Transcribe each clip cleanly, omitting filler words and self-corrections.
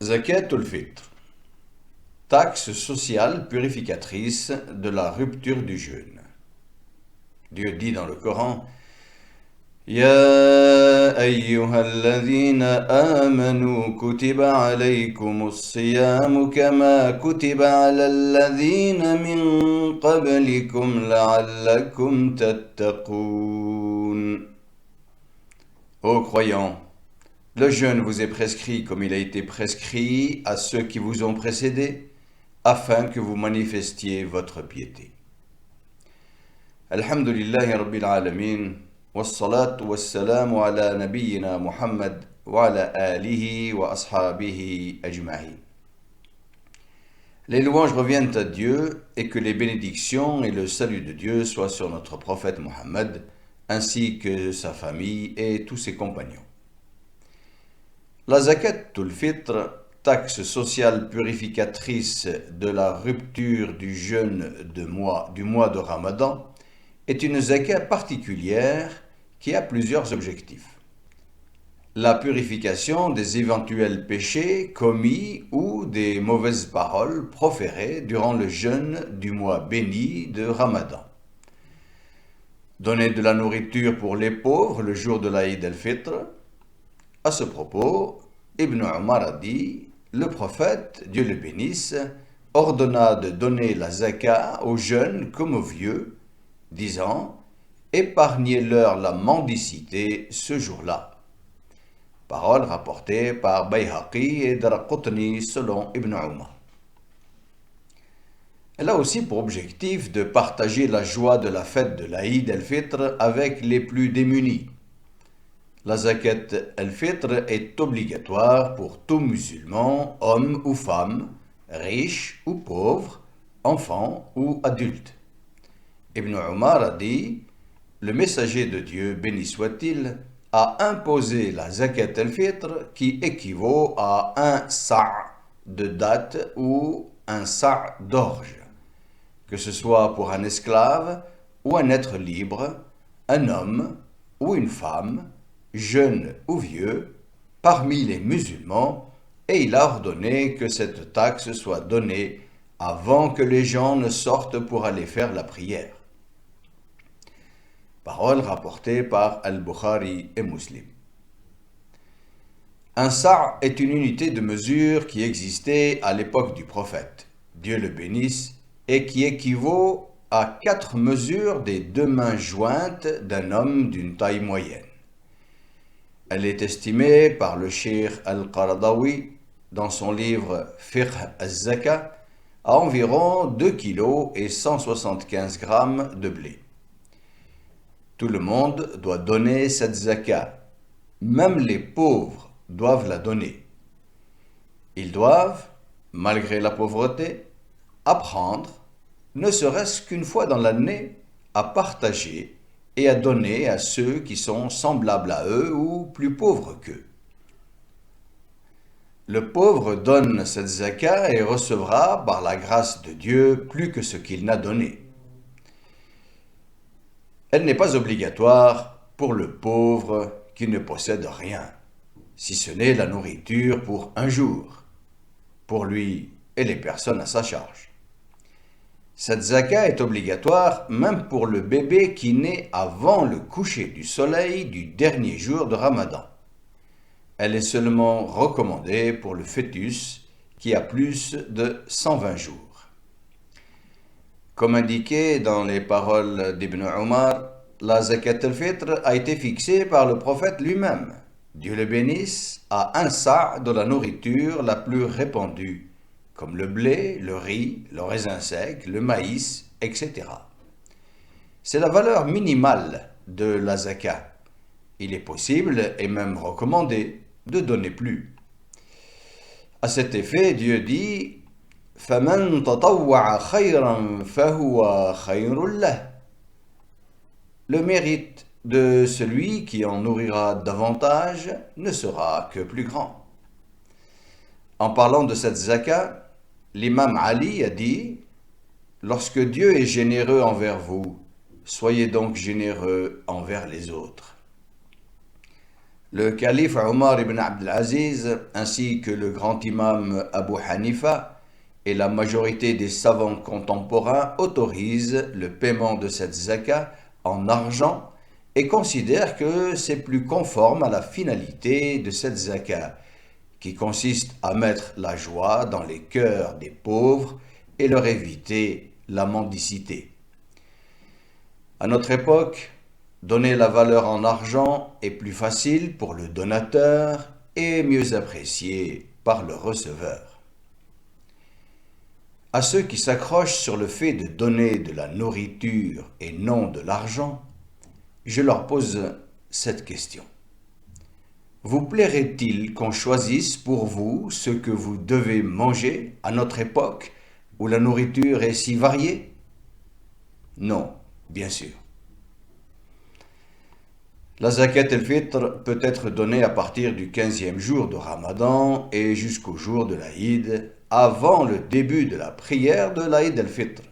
Zakatul Fitr, taxe sociale purificatrice de la rupture du jeûne. Dieu dit dans le Coran: يا أيها الذين آمنوا كتب عليكم الصيام كما كتب على الذين من قبلكم لعلكم تتقون. Ô croyants, le jeûne vous est prescrit comme il a été prescrit à ceux qui vous ont précédés, afin que vous manifestiez votre piété. Alhamdulillahi Rabbil Alamin, wassalatu wassalamu ala nabiyyina Muhammad wa ala alihi wa ashabihi ajma'in. Les louanges reviennent à Dieu et que les bénédictions et le salut de Dieu soient sur notre prophète Muhammad, ainsi que sa famille et tous ses compagnons. La Zakatul Fitr, taxe sociale purificatrice de la rupture du jeûne du mois de Ramadan, est une zakat particulière qui a plusieurs objectifs. La purification des éventuels péchés commis ou des mauvaises paroles proférées durant le jeûne du mois béni de Ramadan. Donner de la nourriture pour les pauvres le jour de l'Aïd el-Fitr. À ce propos, Ibn Omar a dit: le prophète, Dieu le bénisse, ordonna de donner la zakat aux jeunes comme aux vieux, disant: épargnez-leur la mendicité ce jour-là. Parole rapportée par Bayhaqi et Daraqutni selon Ibn Omar. Elle a aussi pour objectif de partager la joie de la fête de l'Aïd el-Fitr avec les plus démunis. La zakat el-Fitr est obligatoire pour tout musulman, homme ou femme, riche ou pauvre, enfant ou adulte. Ibn Omar a dit: le messager de Dieu, béni soit-il, a imposé la zakat el-Fitr qui équivaut à un sa' de date ou un sa' d'orge, que ce soit pour un esclave ou un être libre, un homme ou une femme, jeune ou vieux, parmi les musulmans, et il a ordonné que cette taxe soit donnée avant que les gens ne sortent pour aller faire la prière. Parole rapportée par Al-Bukhari et Muslim. Un sa' est une unité de mesure qui existait à l'époque du prophète, Dieu le bénisse, et qui équivaut à 4 mesures des 2 mains jointes d'un homme d'une taille moyenne. Elle est estimée par le cheikh Al-Qaradawi dans son livre Fiqh al-Zaka à environ 2 kg et 175 grammes de blé. Tout le monde doit donner cette zakat. Même les pauvres doivent la donner. Ils doivent, malgré la pauvreté, apprendre, ne serait-ce qu'une fois dans l'année, à partager et à donner à ceux qui sont semblables à eux ou plus pauvres qu'eux. Le pauvre donne cette zakat et recevra par la grâce de Dieu plus que ce qu'il n'a donné. Elle n'est pas obligatoire pour le pauvre qui ne possède rien, si ce n'est la nourriture pour un jour, pour lui et les personnes à sa charge. Cette zakat est obligatoire même pour le bébé qui naît avant le coucher du soleil du dernier jour de Ramadan. Elle est seulement recommandée pour le fœtus qui a plus de 120 jours. Comme indiqué dans les paroles d'Ibn Omar, la zakat al-Fitr a été fixée par le prophète lui-même, Dieu le bénisse, à un sa' de la nourriture la plus répandue, comme le blé, le riz, le raisin sec, le maïs, etc. C'est la valeur minimale de la zakat. Il est possible et même recommandé de donner plus. À cet effet, Dieu dit: فَمَنْ تَطَوَّعَ خَيْرًا فَهُوَ خَيْرٌ لَهُ. Le mérite de celui qui en nourrira davantage ne sera que plus grand. En parlant de cette zakat, l'imam Ali a dit: lorsque Dieu est généreux envers vous, soyez donc généreux envers les autres. Le calife Omar ibn Abdelaziz ainsi que le grand imam Abu Hanifa et la majorité des savants contemporains autorisent le paiement de cette zakat en argent et considèrent que c'est plus conforme à la finalité de cette zakat, qui consiste à mettre la joie dans les cœurs des pauvres et leur éviter la mendicité. À notre époque, donner la valeur en argent est plus facile pour le donateur et mieux apprécié par le receveur. À ceux qui s'accrochent sur le fait de donner de la nourriture et non de l'argent, je leur pose cette question. Vous plairait-il qu'on choisisse pour vous ce que vous devez manger à notre époque où la nourriture est si variée? Non, bien sûr. La zakat al-fitr peut être donnée à partir du 15e jour de Ramadan et jusqu'au jour de l'Aïd, avant le début de la prière de l'Aïd al-fitr.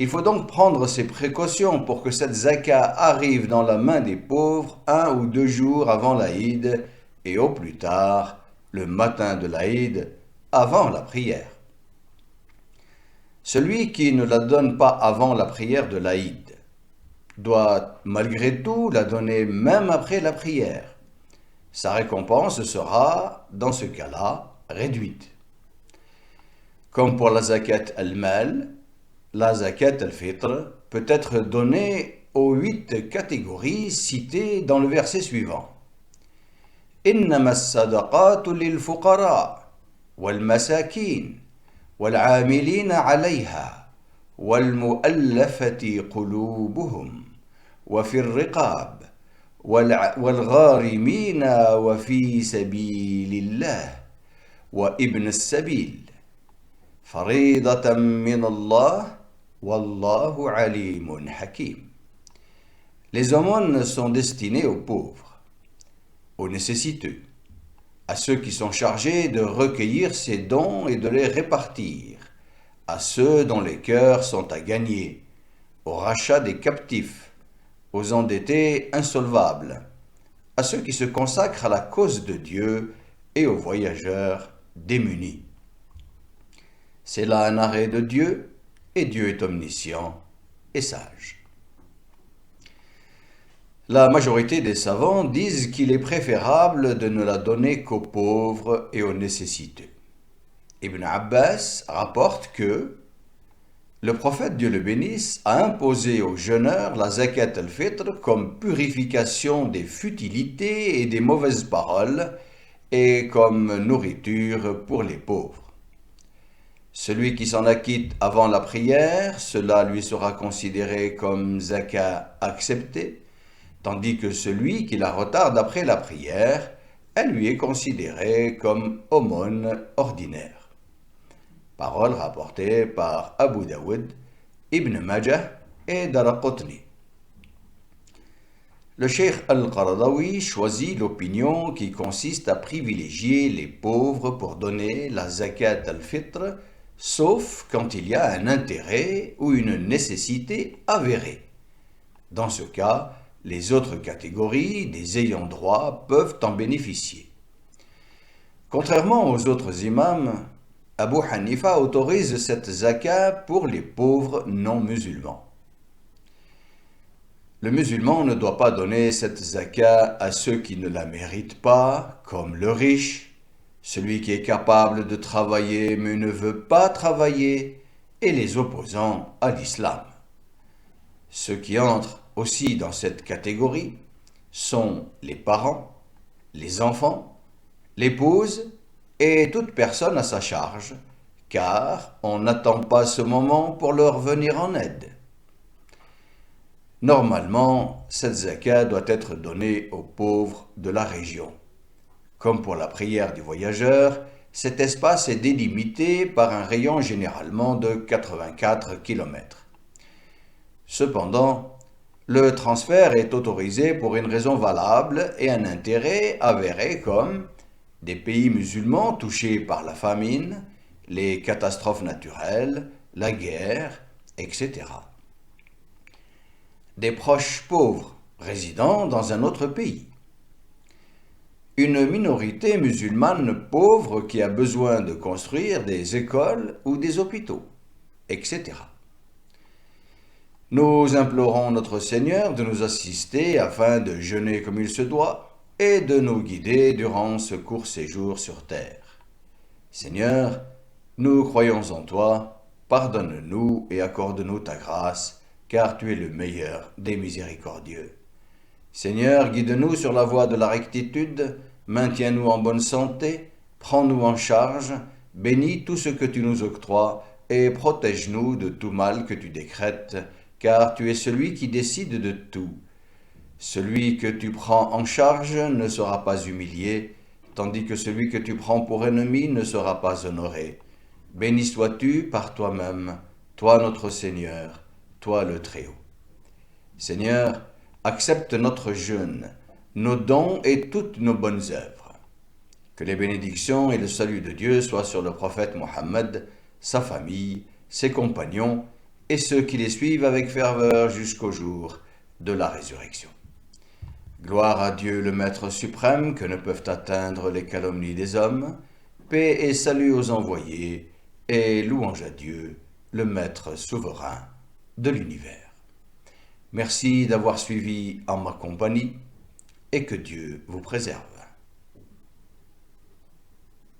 Il faut donc prendre ses précautions pour que cette zakat arrive dans la main des pauvres 1 ou 2 jours avant l'Aïd et au plus tard, le matin de l'Aïd, avant la prière. Celui qui ne la donne pas avant la prière de l'Aïd doit malgré tout la donner même après la prière. Sa récompense sera, dans ce cas-là, réduite. Comme pour la zakat al-mal, la zakat al-fitr peut être donnée aux 8 catégories citées dans le verset suivant. إنما الصدقات للفقراء والمساكين والعاملين عليها والمؤلفة قلوبهم وفي الرقاب والغارمين وفي سبيل الله وابن السبيل فريضة من الله والله عليم حكيم. Les aumônes sont destinées aux pauvres, aux nécessiteux, à ceux qui sont chargés de recueillir ces dons et de les répartir, à ceux dont les cœurs sont à gagner, au rachat des captifs, aux endettés insolvables, à ceux qui se consacrent à la cause de Dieu et aux voyageurs démunis. C'est là un arrêt de Dieu, et Dieu est omniscient et sage. La majorité des savants disent qu'il est préférable de ne la donner qu'aux pauvres et aux nécessiteux. Ibn Abbas rapporte que le prophète, Dieu le bénisse, a imposé aux jeûneurs la zakat al-fitr comme purification des futilités et des mauvaises paroles et comme nourriture pour les pauvres. Celui qui s'en acquitte avant la prière, cela lui sera considéré comme zakat acceptée, tandis que celui qui la retarde après la prière, elle lui est considérée comme aumône ordinaire. Parole rapportée par Abu Daoud, Ibn Majah et Daraqutni. Le cheikh al-Qaradawi choisit l'opinion qui consiste à privilégier les pauvres pour donner la zakat al-fitr, sauf quand il y a un intérêt ou une nécessité avérée. Dans ce cas, les autres catégories des ayants droit peuvent en bénéficier. Contrairement aux autres imams, Abu Hanifa autorise cette zakat pour les pauvres non musulmans. Le musulman ne doit pas donner cette zakat à ceux qui ne la méritent pas, comme le riche, celui qui est capable de travailler mais ne veut pas travailler, et les opposants à l'islam. Ceux qui entrent aussi dans cette catégorie sont les parents, les enfants, l'épouse et toute personne à sa charge, car on n'attend pas ce moment pour leur venir en aide. Normalement, cette zakat doit être donnée aux pauvres de la région. Comme pour la prière du voyageur, cet espace est délimité par un rayon généralement de 84 km. Cependant, le transfert est autorisé pour une raison valable et un intérêt avéré comme des pays musulmans touchés par la famine, les catastrophes naturelles, la guerre, etc. Des proches pauvres résidant dans un autre pays. une minorité musulmane pauvre qui a besoin de construire des écoles ou des hôpitaux, etc. Nous implorons notre Seigneur de nous assister afin de jeûner comme il se doit et de nous guider durant ce court séjour sur terre. Seigneur, nous croyons en toi, pardonne-nous et accorde-nous ta grâce, car tu es le meilleur des miséricordieux. Seigneur, guide-nous sur la voie de la rectitude, maintiens-nous en bonne santé, prends-nous en charge, bénis tout ce que tu nous octroies et protège-nous de tout mal que tu décrètes, car tu es celui qui décide de tout. Celui que tu prends en charge ne sera pas humilié, tandis que celui que tu prends pour ennemi ne sera pas honoré. Béni sois-tu par toi-même, toi notre Seigneur, toi le Très-Haut. Seigneur, accepte notre jeûne, nos dons et toutes nos bonnes œuvres. Que les bénédictions et le salut de Dieu soient sur le prophète Mohammed, sa famille, ses compagnons et ceux qui les suivent avec ferveur jusqu'au jour de la résurrection. Gloire à Dieu le Maître suprême que ne peuvent atteindre les calomnies des hommes, paix et salut aux envoyés, et louange à Dieu, le Maître souverain de l'univers. Merci d'avoir suivi en ma compagnie, et que Dieu vous préserve.